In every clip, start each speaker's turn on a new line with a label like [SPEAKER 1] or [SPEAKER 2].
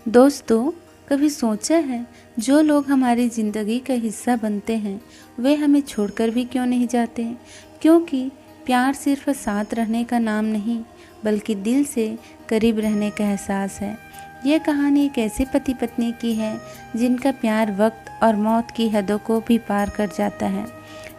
[SPEAKER 1] दोस्तों, कभी सोचा है जो लोग हमारी ज़िंदगी का हिस्सा बनते हैं वे हमें छोड़कर भी क्यों नहीं जाते? क्योंकि प्यार सिर्फ साथ रहने का नाम नहीं बल्कि दिल से करीब रहने का एहसास है। ये कहानी एक ऐसे पति पत्नी की है जिनका प्यार वक्त और मौत की हदों को भी पार कर जाता है।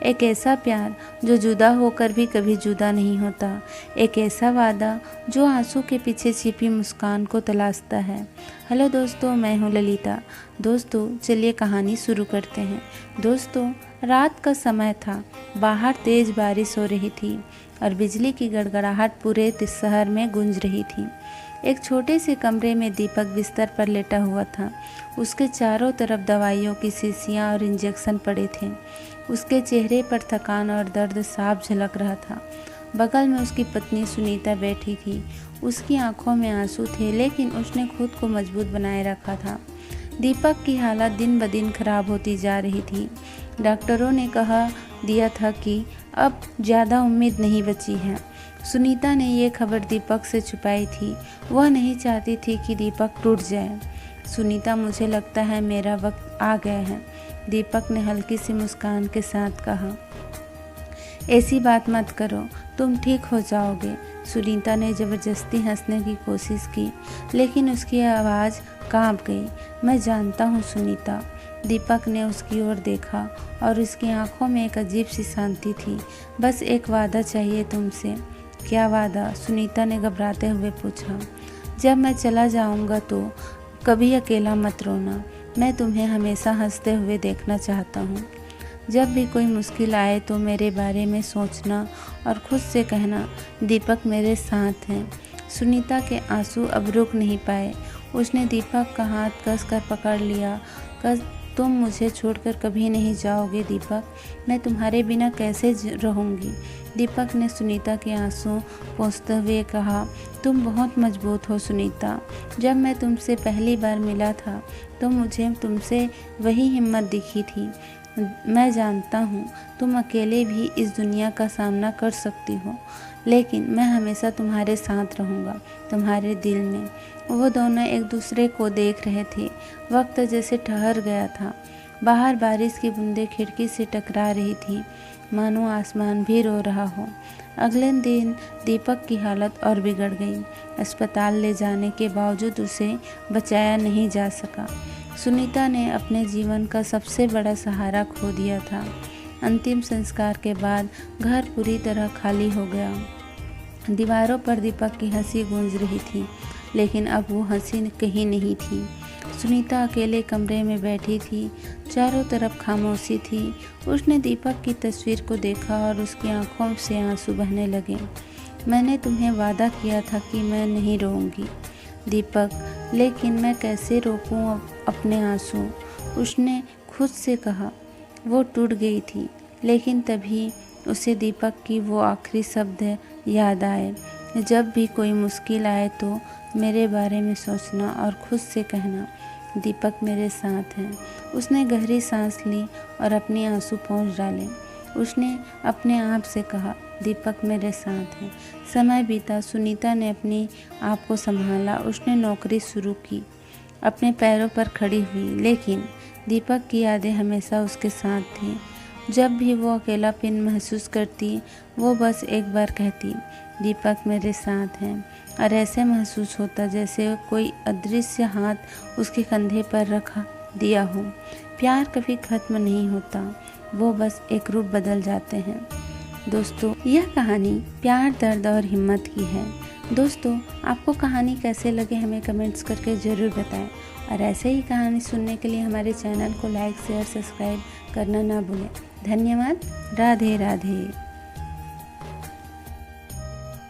[SPEAKER 1] एक ऐसा प्यार जो जुदा होकर भी कभी जुदा नहीं होता। एक ऐसा वादा जो आंसू के पीछे छिपी मुस्कान को तलाशता है। हेलो दोस्तों, मैं हूँ ललिता। दोस्तों, चलिए कहानी शुरू करते हैं। दोस्तों, रात का समय था। बाहर तेज़ बारिश हो रही थी और बिजली की गड़गड़ाहट पूरे शहर में गूंज रही थी। एक छोटे से कमरे में दीपक बिस्तर पर लेटा हुआ था। उसके चारों तरफ दवाइयों की शीशियाँ और इंजेक्शन पड़े थे। उसके चेहरे पर थकान और दर्द साफ झलक रहा था। बगल में उसकी पत्नी सुनीता बैठी थी। उसकी आंखों में आंसू थे, लेकिन उसने खुद को मजबूत बनाए रखा था। दीपक की हालत दिन ब दिन खराब होती जा रही थी। डॉक्टरों ने कहा दिया था कि अब ज़्यादा उम्मीद नहीं बची है। सुनीता ने ये खबर दीपक से छुपाई थी। वह नहीं चाहती थी कि दीपक टूट जाए। सुनीता, मुझे लगता है मेरा वक्त आ गया है, दीपक ने हल्की सी मुस्कान के साथ कहा। ऐसी बात मत करो, तुम ठीक हो जाओगे। सुनीता ने ज़बरदस्ती हंसने की कोशिश की, लेकिन उसकी आवाज़ कांप गई। मैं जानता हूँ सुनीता। दीपक ने उसकी ओर देखा और उसकी आंखों में एक अजीब सी शांति थी। बस एक वादा चाहिए तुमसे। क्या वादा? सुनीता ने घबराते हुए पूछा। जब मैं चला जाऊँगा तो कभी अकेला मत रोना। मैं तुम्हें हमेशा हंसते हुए देखना चाहता हूँ। जब भी कोई मुश्किल आए तो मेरे बारे में सोचना और खुद से कहना, दीपक मेरे साथ हैं। सुनीता के आंसू अब रुक नहीं पाए। उसने दीपक का हाथ कसकर पकड़ लिया। तुम मुझे छोड़कर कभी नहीं जाओगे दीपक। मैं तुम्हारे बिना कैसे रहूँगी? दीपक ने सुनीता के आंसू पोंछते हुए कहा। तुम बहुत मजबूत हो सुनीता। जब मैं तुमसे पहली बार मिला था तो मुझे तुमसे वही हिम्मत दिखी थी। मैं जानता हूँ तुम अकेले भी इस दुनिया का सामना कर सकती हो, लेकिन मैं हमेशा तुम्हारे साथ रहूँगा, तुम्हारे दिल में। वो दोनों एक दूसरे को देख रहे थे। वक्त जैसे ठहर गया था। बाहर बारिश की बूंदें खिड़की से टकरा रही थी, मानो आसमान भी रो रहा हो। अगले दिन दीपक की हालत और बिगड़ गई। अस्पताल ले जाने के बावजूद उसे बचाया नहीं जा सका। सुनीता ने अपने जीवन का सबसे बड़ा सहारा खो दिया था। अंतिम संस्कार के बाद घर पूरी तरह खाली हो गया। दीवारों पर दीपक की हंसी गूंज रही थी, लेकिन अब वो हंसी कहीं नहीं थी। सुनीता अकेले कमरे में बैठी थी। चारों तरफ खामोशी थी। उसने दीपक की तस्वीर को देखा और उसकी आंखों से आंसू बहने लगे। मैंने तुम्हें वादा किया था कि मैं नहीं रोऊंगी दीपक, लेकिन मैं कैसे रोकूं अपने आंसू? उसने खुद से कहा। वो टूट गई थी, लेकिन तभी उसे दीपक की वो आखिरी शब्द याद आए। जब भी कोई मुश्किल आए तो मेरे बारे में सोचना और खुद से कहना, दीपक मेरे साथ हैं। उसने गहरी सांस ली और अपने आंसू पोंछ डाले। उसने अपने आप से कहा, दीपक मेरे साथ हैं। समय बीता। सुनीता ने अपने आप को संभाला। उसने नौकरी शुरू की, अपने पैरों पर खड़ी हुई, लेकिन दीपक की यादें हमेशा उसके साथ थी। जब भी वो अकेलापन महसूस करती, वो बस एक बार कहती, दीपक मेरे साथ हैं, और ऐसे महसूस होता जैसे कोई अदृश्य हाथ उसके कंधे पर रखा दिया हो। प्यार कभी खत्म नहीं होता, वो बस एक रूप बदल जाते हैं। दोस्तों, यह कहानी प्यार, दर्द और हिम्मत की है। दोस्तों, आपको कहानी कैसे लगे हमें कमेंट्स करके ज़रूर बताएं, और ऐसे ही कहानी सुनने के लिए हमारे चैनल को लाइक, शेयर, सब्सक्राइब करना ना भूलें। धन्यवाद। राधे राधे।